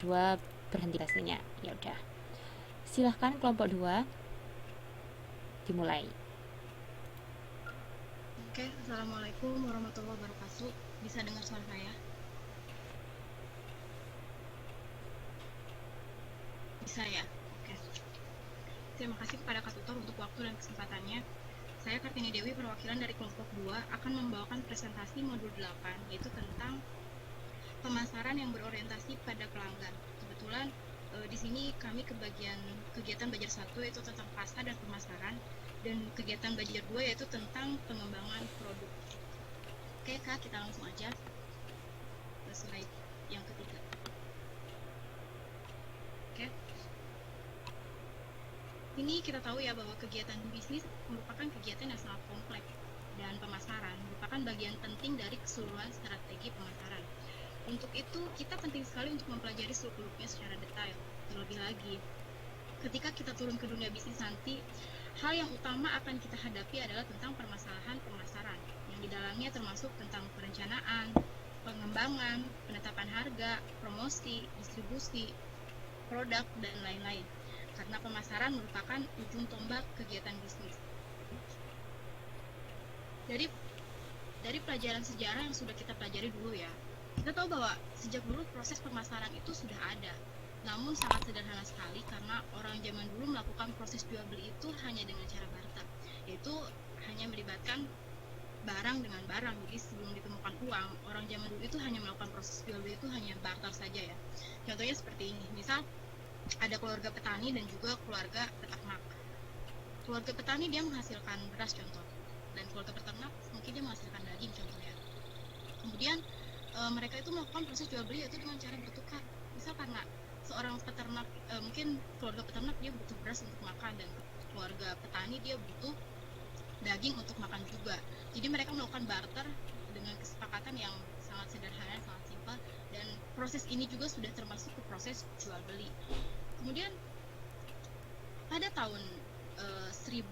2 berhenti presentasinya. Ya udah. Silahkan kelompok 2 dimulai. Oke, Assalamualaikum warahmatullahi wabarakatuh. Bisa dengar suara saya? Bisa ya? Oke. Terima kasih kepada Kak Tutor untuk waktu dan kesempatannya. Saya Kartini Dewi, perwakilan dari kelompok 2, akan membawakan presentasi modul 8, yaitu tentang pemasaran yang berorientasi pada pelanggan. Kebetulan di sini kami ke bagian kegiatan belajar 1, yaitu tentang pasar dan pemasaran, dan kegiatan belajar 2 yaitu tentang pengembangan produk. Oke Kak, kita langsung aja ke slide yang ketiga. Oke. Ini kita tahu ya bahwa kegiatan bisnis merupakan kegiatan yang sangat kompleks, dan pemasaran merupakan bagian penting dari keseluruhan strategi pemasaran. Untuk itu, kita penting sekali untuk mempelajari seluk-beluknya secara detail. Terlebih lagi, ketika kita turun ke dunia bisnis nanti, hal yang utama akan kita hadapi adalah tentang permasalahan pemasaran, yang di dalamnya termasuk tentang perencanaan, pengembangan, penetapan harga, promosi, distribusi, produk, dan lain-lain. Karena pemasaran merupakan ujung tombak kegiatan bisnis. Dari pelajaran sejarah yang sudah kita pelajari dulu ya, kita tahu bahwa sejak dulu proses pemasaran itu sudah ada, namun sangat sederhana sekali karena orang zaman dulu melakukan proses jual beli itu hanya dengan cara barter, yaitu hanya melibatkan barang dengan barang. Jadi sebelum ditemukan uang, orang zaman dulu itu hanya melakukan proses jual beli itu hanya barter saja ya. Contohnya seperti ini, misal ada keluarga petani dan juga keluarga peternak. Keluarga petani dia menghasilkan beras contoh, dan keluarga peternak mungkin dia menghasilkan daging contohnya. Kemudian mereka itu melakukan proses jual beli yaitu dengan cara bertukar. Misal karena seorang peternak, mungkin keluarga peternak dia butuh beras untuk makan, dan keluarga petani dia butuh daging untuk makan juga. Jadi mereka melakukan barter dengan kesepakatan yang sangat sederhana, sangat simpel, dan proses ini juga sudah termasuk ke proses jual beli. Kemudian pada tahun 1000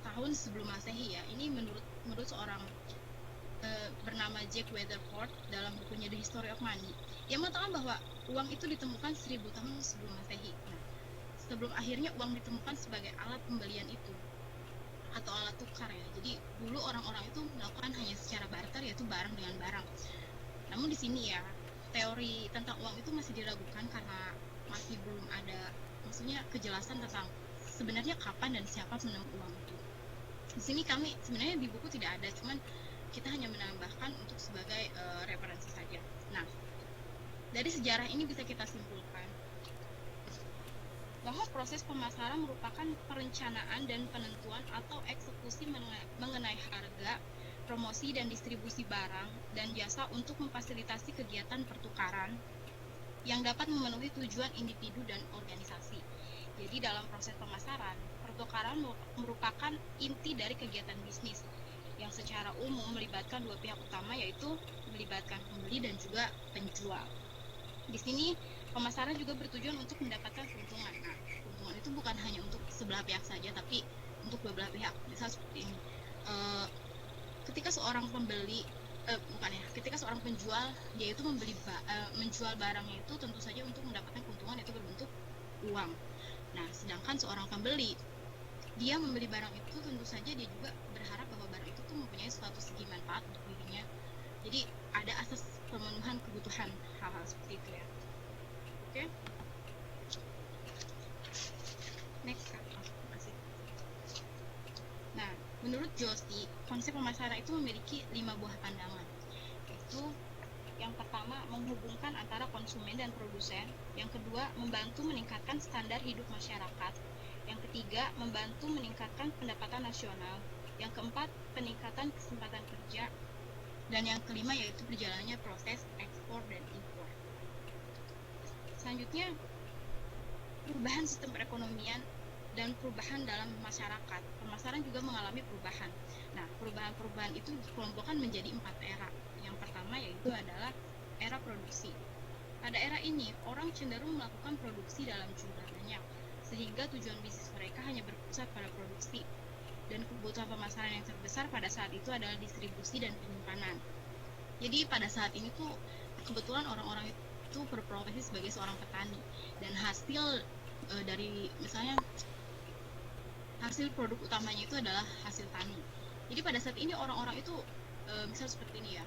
tahun sebelum Masehi ya, ini menurut seorang bernama Jack Weatherford dalam bukunya The History of Money, yang mengatakan bahwa uang itu ditemukan 1000 tahun sebelum Masehi. Nah, sebelum akhirnya uang ditemukan sebagai alat pembelian itu atau alat tukar ya. Jadi dulu orang-orang itu melakukan hanya secara barter, yaitu barang dengan barang. Namun di sini ya, teori tentang uang itu masih diragukan karena masih belum ada, maksudnya kejelasan tentang sebenarnya kapan dan siapa menemukan uang itu. Di sini kami sebenarnya di buku tidak ada, cuman kita hanya menambahkan untuk sebagai referensi saja. Nah, dari sejarah ini bisa kita simpulkan bahwa proses pemasaran merupakan perencanaan dan penentuan atau eksekusi mengenai harga, promosi dan distribusi barang dan jasa untuk memfasilitasi kegiatan pertukaran yang dapat memenuhi tujuan individu dan organisasi. Jadi dalam proses pemasaran, pertukaran merupakan inti dari kegiatan bisnis yang secara umum melibatkan dua pihak utama, yaitu melibatkan pembeli dan juga penjual. Di sini pemasaran juga bertujuan untuk mendapatkan keuntungan. Nah, keuntungan itu bukan hanya untuk sebelah pihak saja, tapi untuk dua belah pihak. Misal seperti ini, ketika seorang pembeli ketika seorang penjual dia itu menjual barangnya itu tentu saja untuk mendapatkan keuntungan, itu berbentuk uang. Nah, sedangkan seorang pembeli dia membeli barang itu tentu saja dia juga berharap bahwa barang itu tuh mempunyai suatu segi manfaat untuk dirinya. Jadi ada asas pemenuhan kebutuhan, hal-hal seperti itu ya. Oke. Next Kak. Terima kasih. Nah, menurut Joshi, konsep pemasaran itu memiliki 5 buah pandangan. Yaitu yang pertama, menghubungkan antara konsumen dan produsen. Yang kedua, membantu meningkatkan standar hidup masyarakat. Yang ketiga, membantu meningkatkan pendapatan nasional. Yang keempat, peningkatan kesempatan kerja. Dan yang kelima yaitu berjalannya proses ekspor dan impor. Selanjutnya, perubahan sistem perekonomian dan perubahan dalam masyarakat. Pemasaran juga mengalami perubahan. Nah, perubahan-perubahan itu dikelompokkan menjadi 4 era. Yang pertama yaitu adalah era produksi. Pada era ini, orang cenderung melakukan produksi dalam jumlah banyak, sehingga tujuan bisnis mereka hanya berpusat pada produksi. Dan kebutuhan pemasaran yang terbesar pada saat itu adalah distribusi dan penyimpanan. Jadi pada saat ini tuh kebetulan orang-orang itu berprofesi sebagai seorang petani, dan hasil dari misalnya hasil produk utamanya itu adalah hasil tani. Jadi pada saat ini orang-orang itu misal seperti ini ya,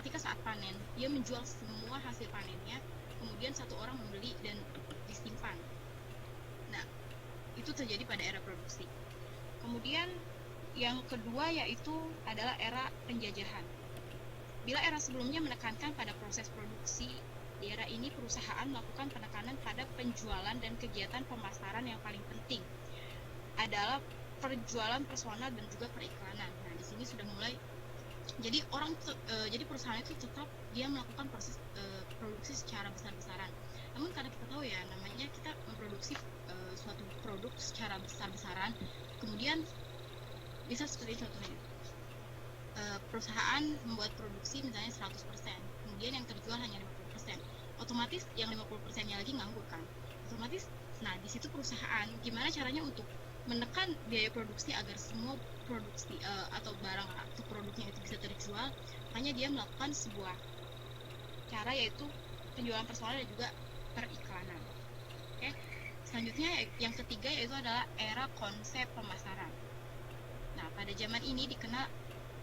ketika saat panen dia menjual semua hasil panennya, kemudian satu orang membeli dan disimpan. Nah, itu terjadi pada era produksi. Kemudian yang kedua yaitu adalah era penjajahan. Bila era sebelumnya menekankan pada proses produksi, di era ini perusahaan melakukan penekanan pada penjualan dan kegiatan pemasaran. Yang paling penting adalah perjualan personal dan juga periklanan. Nah, di sini sudah mulai jadi jadi perusahaan itu tetap dia melakukan proses produksi secara besar-besaran. Namun karena kita tahu ya, namanya kita memproduksi suatu produk secara besar-besaran, kemudian bisa seperti contohnya perusahaan membuat produksi misalnya 100%, kemudian yang terjual hanya 50%, otomatis yang 50%-nya lagi nganggur kan, otomatis. Nah, di situ perusahaan gimana caranya untuk menekan biaya produksi agar semua produksi atau barang atau produknya itu bisa terjual, makanya dia melakukan sebuah cara yaitu penjualan personal dan juga periklanan. Oke. Selanjutnya yang ketiga yaitu adalah era konsep pemasaran. Nah, pada zaman ini dikenal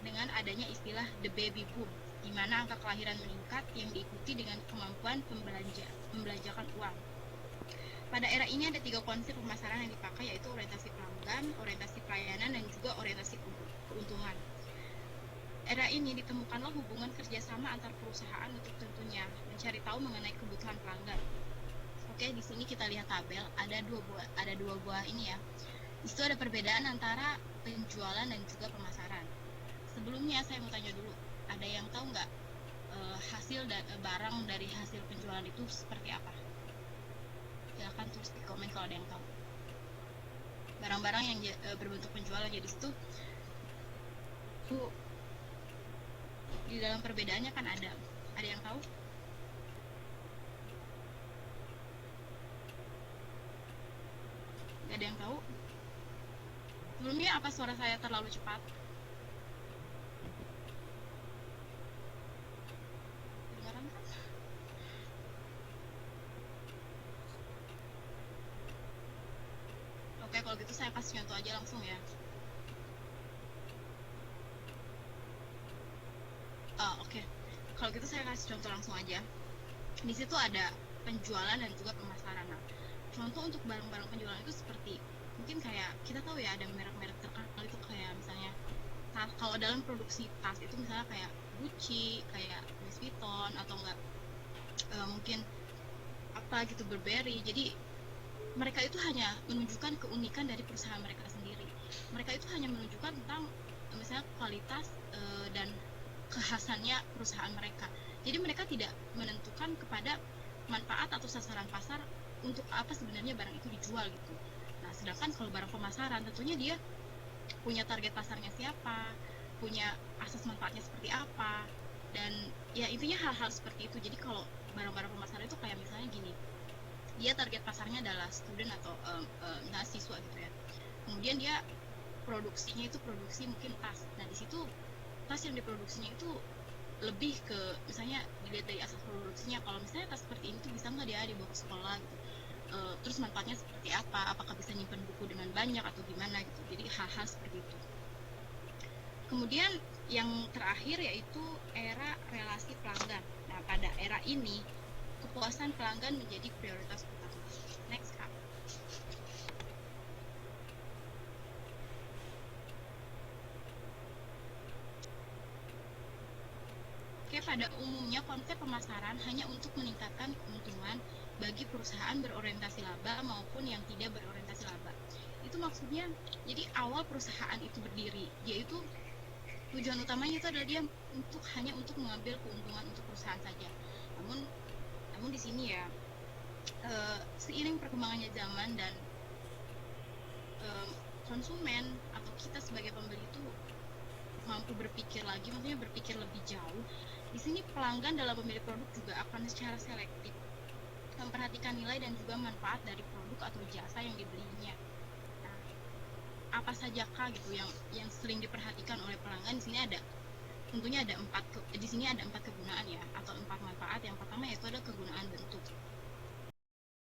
dengan adanya istilah the baby boom, di mana angka kelahiran meningkat yang diikuti dengan kemampuan membelanjakan uang. Pada era ini ada 3 konsep pemasaran yang dipakai, yaitu orientasi pelanggan, orientasi pelayanan, dan juga orientasi keuntungan. Era ini ditemukanlah hubungan kerjasama antar perusahaan untuk tentunya mencari tahu mengenai kebutuhan pelanggan. Oke, di sini kita lihat tabel, ada dua buah ini ya. Di situ ada perbedaan antara penjualan dan juga pemasaran. Sebelumnya saya mau tanya dulu, ada yang tahu nggak hasil barang dari hasil penjualan itu seperti apa? Silahkan tulis di komen kalau ada yang tahu. Barang-barang yang berbentuk penjualan jadi itu di dalam perbedaannya kan ada yang tahu? Nggak ada yang tahu? Sebelumnya apa suara saya terlalu cepat? Kedengaran kan? Oke, kalau gitu saya kasih contoh aja langsung ya. Oke. Kalau gitu saya kasih contoh langsung aja. Di situ ada penjualan dan juga pemasaran. Nah, contoh untuk barang-barang penjualan itu seperti mungkin kayak kita tahu ya, ada merek-merek terkenal itu kayak misalnya kalau dalam produksi tas itu misalnya kayak Gucci, kayak Louis Vuitton, atau enggak mungkin apa gitu, Burberry. Jadi mereka itu hanya menunjukkan keunikan dari perusahaan mereka sendiri. Mereka itu hanya menunjukkan tentang misalnya kualitas dan kekhasannya perusahaan mereka. Jadi mereka tidak menentukan kepada manfaat atau sasaran pasar untuk apa sebenarnya barang itu dijual gitu. Nah, sedangkan kalau barang pemasaran tentunya dia punya target pasarnya siapa, punya asas manfaatnya seperti apa, dan ya intinya hal-hal seperti itu. Jadi kalau barang-barang pemasaran itu kayak misalnya gini, dia target pasarnya adalah student atau misalnya siswa gitu ya. Kemudian dia produksinya itu produksi mungkin tas. Nah, di situ tas yang diproduksinya itu lebih ke misalnya dilihat dari asas produksinya, kalau misalnya tas seperti ini tuh bisa nggak dia dibawa ke sekolah gitu, terus manfaatnya seperti apa, apakah bisa nyimpan buku dengan banyak atau gimana gitu. Jadi hal-hal seperti itu. Kemudian yang terakhir yaitu era relasi pelanggan. Nah, pada era ini kepuasan pelanggan menjadi prioritas utama. Next, Kak. Oke, pada umumnya konsep pemasaran hanya untuk meningkatkan keuntungan bagi perusahaan berorientasi laba maupun yang tidak berorientasi laba. Itu maksudnya, jadi awal perusahaan itu berdiri, yaitu tujuan utamanya itu adalah dia hanya untuk mengambil keuntungan untuk perusahaan saja. Namun di sini ya, seiring perkembangannya zaman dan konsumen atau kita sebagai pembeli itu mampu berpikir lagi, maksudnya berpikir lebih jauh. Di sini pelanggan dalam memilih produk juga akan secara selektif memperhatikan nilai dan juga manfaat dari produk atau jasa yang dibelinya. Nah, apa saja kah gitu yang sering diperhatikan oleh pelanggan? Di sini ada tentunya ada di sini ada 4 kegunaan ya, atau 4 manfaat. Yang pertama yaitu ada kegunaan bentuk.